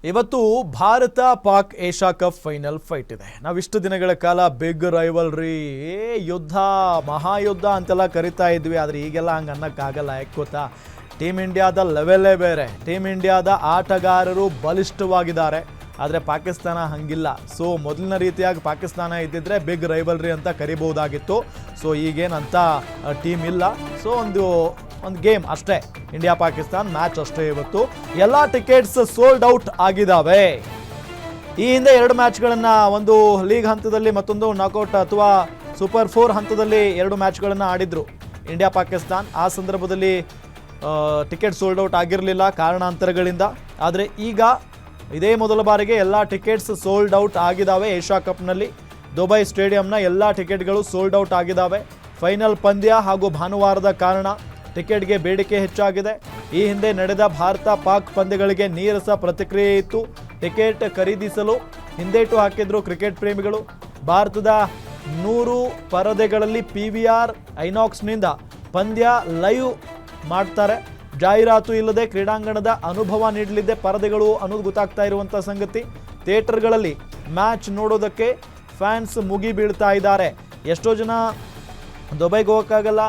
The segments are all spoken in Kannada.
ಇವತ್ತು Bharat Pak Asia cup final fight ಇದೆ. ನಾವಿಷ್ಟು ದಿನಗಳ ಕಾಲ ಬಿಗ್ ರೈವಲ್ರಿ ಯುದ್ಧ ಮಹಾಯುದ್ಧ ಅಂತೆಲ್ಲ ಕರಿತಾ ಇದ್ವಿ. ಆದರೆ ಈಗೆಲ್ಲ ಹಂಗೆ ಅನ್ನೋಕ್ಕಾಗಲ್ಲ. ಯಾಕೆ ಗೊತ್ತಾ, ಟೀಮ್ ಇಂಡಿಯಾದ ಲೆವೆಲ್ಲೇ ಬೇರೆ. ಟೀಮ್ ಇಂಡಿಯಾದ ಆಟಗಾರರು ಬಲಿಷ್ಠವಾಗಿದ್ದಾರೆ, ಆದರೆ ಪಾಕಿಸ್ತಾನ ಹಂಗಿಲ್ಲ. ಸೊ ಮೊದಲಿನ ರೀತಿಯಾಗಿ ಪಾಕಿಸ್ತಾನ ಇದ್ದಿದ್ರೆ ಬಿಗ್ ರೈವಲ್ರಿ ಅಂತ ಕರಿಬಹುದಾಗಿತ್ತು. ಸೊ ಈಗೇನಂತ ಟೀಮ್ ಇಲ್ಲ. ಸೊ ಒಂದು ಗೇಮ್ ಅಷ್ಟೇ, ಇಂಡಿಯಾ ಪಾಕಿಸ್ತಾನ್ ಮ್ಯಾಚ್ ಅಷ್ಟೇ. ಇವತ್ತು ಎಲ್ಲ ಟಿಕೆಟ್ಸ್ ಸೋಲ್ಡ್ ಔಟ್ ಆಗಿದ್ದಾವೆ. ಈ ಹಿಂದೆ 2 ಮ್ಯಾಚ್ಗಳನ್ನು, ಒಂದು ಲೀಗ್ ಹಂತದಲ್ಲಿ ಮತ್ತೊಂದು ನಾಕೌಟ್ ಅಥವಾ ಸೂಪರ್ 4 ಹಂತದಲ್ಲಿ 2 ಮ್ಯಾಚ್ಗಳನ್ನು ಆಡಿದ್ರು ಇಂಡಿಯಾ ಪಾಕಿಸ್ತಾನ್. ಆ ಸಂದರ್ಭದಲ್ಲಿ ಟಿಕೆಟ್ ಸೋಲ್ಡ್ ಔಟ್ ಆಗಿರಲಿಲ್ಲ ಕಾರಣಾಂತರಗಳಿಂದ. ಆದರೆ ಈಗ ಇದೇ ಮೊದಲ ಬಾರಿಗೆ ಎಲ್ಲ ಟಿಕೆಟ್ಸ್ ಸೋಲ್ಡ್ ಔಟ್ ಆಗಿದ್ದಾವೆ. ಏಷ್ಯಾ ಕಪ್ನಲ್ಲಿ ದುಬೈ ಸ್ಟೇಡಿಯಂನ ಎಲ್ಲ ಟಿಕೆಟ್ಗಳು ಸೋಲ್ಡ್ ಔಟ್ ಆಗಿದ್ದಾವೆ. ಫೈನಲ್ ಪಂದ್ಯ ಹಾಗೂ ಭಾನುವಾರದ ಕಾರಣ ಟಿಕೆಟ್ಗೆ ಬೇಡಿಕೆ ಹೆಚ್ಚಾಗಿದೆ. ಈ ಹಿಂದೆ ನಡೆದ ಭಾರತ ಪಾಕ್ ಪಂದ್ಯಗಳಿಗೆ ನೀರಸ ಪ್ರತಿಕ್ರಿಯೆ ಇತ್ತು. ಟಿಕೆಟ್ ಖರೀದಿಸಲು ಹಿಂದೇಟು ಹಾಕಿದ್ರು ಕ್ರಿಕೆಟ್ ಪ್ರೇಮಿಗಳು. ಭಾರತದ 100 ಪರದೆಗಳಲ್ಲಿ PVR ಐನಾಕ್ಸ್ನಿಂದ ಪಂದ್ಯ ಲೈವ್ ಮಾಡ್ತಾರೆ. ಜಾಹೀರಾತು ಇಲ್ಲದೆ ಕ್ರೀಡಾಂಗಣದ ಅನುಭವ ನೀಡಲಿದೆ ಪರದೆಗಳು ಅನ್ನೋದು ಗೊತ್ತಾಗ್ತಾ ಇರುವಂಥ ಸಂಗತಿ. ಥಿಯೇಟರ್ಗಳಲ್ಲಿ ಮ್ಯಾಚ್ ನೋಡೋದಕ್ಕೆ ಫ್ಯಾನ್ಸ್ ಮುಗಿ ಬೀಳ್ತಾ ಇದ್ದಾರೆ. ಎಷ್ಟೋ ಜನ ದುಬೈಗೆ ಹೋಗೋಕ್ಕಾಗಲ್ಲ,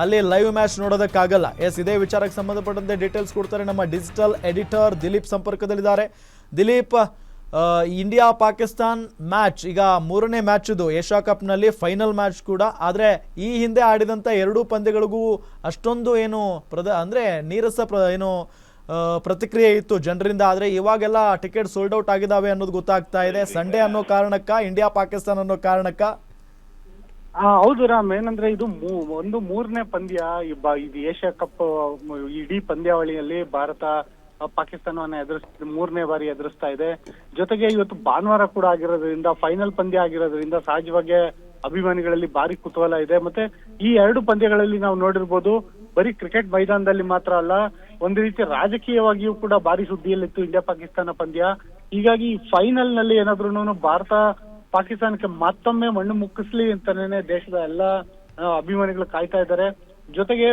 ಅಲ್ಲಿ ಲೈವ್ ಮ್ಯಾಚ್ ನೋಡೋದಕ್ಕಾಗಲ್ಲ. ಇದೇ ವಿಚಾರಕ್ಕೆ ಸಂಬಂಧಪಟ್ಟಂತೆ ಡೀಟೇಲ್ಸ್ ಕೊಡ್ತಾರೆ ನಮ್ಮ ಡಿಜಿಟಲ್ ಎಡಿಟರ್ ದಿಲೀಪ್ ಸಂಪರ್ಕದಲ್ಲಿದ್ದಾರೆ. ದಿಲೀಪ್, ಇಂಡಿಯಾ ಪಾಕಿಸ್ತಾನ್ ಮ್ಯಾಚ್ ಈಗ 3ನೇ ಮ್ಯಾಚ್ ಇದು ಏಷ್ಯಾ ಕಪ್ನಲ್ಲಿ, ಫೈನಲ್ ಮ್ಯಾಚ್ ಕೂಡ. ಆದರೆ ಈ ಹಿಂದೆ ಆಡಿದಂಥ 2 ಪಂದ್ಯಗಳಿಗೂ ಅಷ್ಟೊಂದು ಏನು ನೀರಸ ಪ್ರತಿಕ್ರಿಯೆ ಇತ್ತು ಜನರಿಂದ. ಆದರೆ ಇವಾಗೆಲ್ಲ ಟಿಕೆಟ್ ಸೋಲ್ಡ್ ಔಟ್ ಆಗಿದ್ದಾವೆ ಅನ್ನೋದು ಗೊತ್ತಾಗ್ತಾ ಇದೆ. ಸಂಡೇ ಅನ್ನೋ ಕಾರಣಕ್ಕ, ಇಂಡಿಯಾ ಪಾಕಿಸ್ತಾನ್ ಅನ್ನೋ ಕಾರಣಕ್ಕ. ಹೌದು ರಾಮ್, ಏನಂದ್ರೆ ಇದು ಒಂದು 3ನೇ ಪಂದ್ಯ. ಇದು ಏಷ್ಯಾ ಕಪ್ ಇಡೀ ಪಂದ್ಯಾವಳಿಯಲ್ಲಿ ಭಾರತ ಪಾಕಿಸ್ತಾನವನ್ನ 3ನೇ ಬಾರಿ ಎದುರಿಸ್ತಾ ಇದೆ. ಜೊತೆಗೆ ಇವತ್ತು ಭಾನುವಾರ ಕೂಡ ಆಗಿರೋದ್ರಿಂದ, ಫೈನಲ್ ಪಂದ್ಯ ಆಗಿರೋದ್ರಿಂದ ಸಹಜವಾಗಿ ಅಭಿಮಾನಿಗಳಲ್ಲಿ ಭಾರಿ ಕುತೂಹಲ ಇದೆ. ಮತ್ತೆ ಈ 2 ಪಂದ್ಯಗಳಲ್ಲಿ ನಾವು ನೋಡಿರ್ಬೋದು, ಬರೀ ಕ್ರಿಕೆಟ್ ಮೈದಾನದಲ್ಲಿ ಮಾತ್ರ ಅಲ್ಲ, ಒಂದು ರೀತಿ ರಾಜಕೀಯವಾಗಿಯೂ ಕೂಡ ಭಾರಿ ಸುದ್ದಿಯಲ್ಲಿತ್ತು ಇಂಡಿಯಾ ಪಾಕಿಸ್ತಾನ ಪಂದ್ಯ. ಹೀಗಾಗಿ ಫೈನಲ್ ನಲ್ಲಿ ಏನಾದ್ರೂ ಭಾರತ ಪಾಕಿಸ್ತಾನಕ್ಕೆ ಮತ್ತೊಮ್ಮೆ ಮಣ್ಣು ಮುಕ್ಕಿಸ್ಲಿ ಅಂತಾನೆ ದೇಶದ ಎಲ್ಲಾ ಅಭಿಮಾನಿಗಳು ಕಾಯ್ತಾ ಇದ್ದಾರೆ. ಜೊತೆಗೆ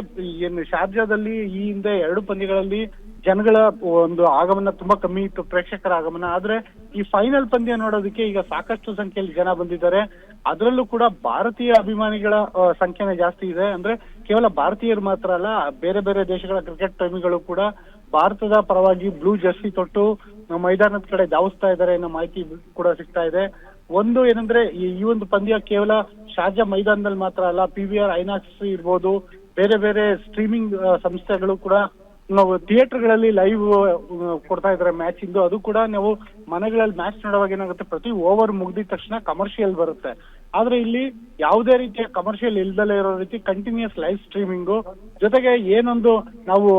ಏನು ಶಾರ್ಜಾದಲ್ಲಿ ಈ ಹಿಂದೆ 2 ಪಂದ್ಯಗಳಲ್ಲಿ ಜನಗಳ ಒಂದು ಆಗಮನ ತುಂಬಾ ಕಮ್ಮಿ ಇತ್ತು, ಪ್ರೇಕ್ಷಕರ ಆಗಮನ. ಆದ್ರೆ ಈ ಫೈನಲ್ ಪಂದ್ಯ ನೋಡೋದಕ್ಕೆ ಈಗ ಸಾಕಷ್ಟು ಸಂಖ್ಯೆಯಲ್ಲಿ ಜನ ಬಂದಿದ್ದಾರೆ. ಅದರಲ್ಲೂ ಕೂಡ ಭಾರತೀಯ ಅಭಿಮಾನಿಗಳ ಸಂಖ್ಯೆನೇ ಜಾಸ್ತಿ ಇದೆ. ಅಂದ್ರೆ ಕೇವಲ ಭಾರತೀಯರು ಮಾತ್ರ ಅಲ್ಲ, ಬೇರೆ ಬೇರೆ ದೇಶಗಳ ಕ್ರಿಕೆಟ್ ಪ್ರೇಮಿಗಳು ಕೂಡ ಭಾರತದ ಪರವಾಗಿ ಬ್ಲೂ ಜರ್ಸಿ ತೊಟ್ಟು ಮೈದಾನದ ಕಡೆ ಧಾವಿಸ್ತಾ ಇದ್ದಾರೆ ಅನ್ನೋ ಮಾಹಿತಿ ಕೂಡ ಸಿಗ್ತಾ ಇದೆ. ಒಂದು ಏನಂದ್ರೆ ಈ ಒಂದು ಪಂದ್ಯ ಕೇವಲ ಶಾರ್ಜಾ ಮೈದಾನದಲ್ಲಿ ಮಾತ್ರ ಅಲ್ಲ, PVR ಐನಾಕ್ಸ್ ಇರ್ಬೋದು, ಬೇರೆ ಬೇರೆ ಸ್ಟ್ರೀಮಿಂಗ್ ಸಂಸ್ಥೆಗಳು ಕೂಡ ನಾವು ಥಿಯೇಟರ್ಗಳಲ್ಲಿ ಲೈವ್ ಕೊಡ್ತಾ ಇದಾರೆ ಮ್ಯಾಚ್ ಇಂದು. ಅದು ಕೂಡ ನಾವು ಮನೆಗಳಲ್ಲಿ ಮ್ಯಾಚ್ ನೋಡುವಾಗ ಏನಾಗುತ್ತೆ, ಪ್ರತಿ ಓವರ್ ಮುಗಿದ ತಕ್ಷಣ ಕಮರ್ಷಿಯಲ್ ಬರುತ್ತೆ. ಆದ್ರೆ ಇಲ್ಲಿ ಯಾವುದೇ ರೀತಿಯ ಕಮರ್ಷಿಯಲ್ ಇಲ್ದಲೇ ಇರೋ ರೀತಿ ಕಂಟಿನ್ಯೂಸ್ ಲೈವ್ ಸ್ಟ್ರೀಮಿಂಗು. ಜೊತೆಗೆ ಏನೊಂದು ನಾವು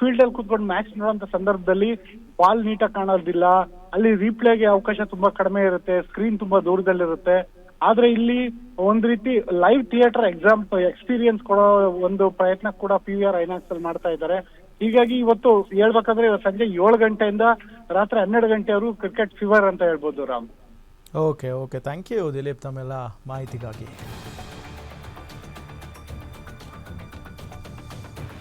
ಫೀಲ್ಡ್ ಅಲ್ಲಿ ಕೂತ್ಕೊಂಡು ಮ್ಯಾಚ್ ನೋಡುವಂತ ಸಂದರ್ಭದಲ್ಲಿ ಬಾಲ್ ನೀಟಾಗಿ ಕಾಣೋದಿಲ್ಲ, ಅಲ್ಲಿ ರೀಪ್ಲೇಗೆ ಅವಕಾಶ ತುಂಬಾ ಕಡಿಮೆ ಇರುತ್ತೆ, ಸ್ಕ್ರೀನ್ ತುಂಬಾ ದೂರದಲ್ಲಿರುತ್ತೆ. ಆದ್ರೆ ಇಲ್ಲಿ ಒಂದ್ ರೀತಿ ಲೈವ್ ಥಿಯೇಟರ್ ಎಕ್ಸ್ಪೀರಿಯನ್ಸ್ ಕೊಡೋ ಒಂದು ಪ್ರಯತ್ನ ಕೂಡ PVR ಐನಾಕ್ಸ್ ಅಲ್ಲಿ ಮಾಡ್ತಾ ಇದ್ದಾರೆ. ಹೀಗಾಗಿ ಇವತ್ತು ಹೇಳ್ಬೇಕಂದ್ರೆ ಸಂಜೆ 7 ಗಂಟೆಯಿಂದ ರಾತ್ರಿ 12 ಗಂಟೆವರೆಗೂ ಕ್ರಿಕೆಟ್ ಫೀವರ್ ಅಂತ ಹೇಳ್ಬೋದು Ram. Okay, thank you Dileep ತಮ್ಮೆಲ್ಲ ಮಾಹಿತಿಗಾಗಿ.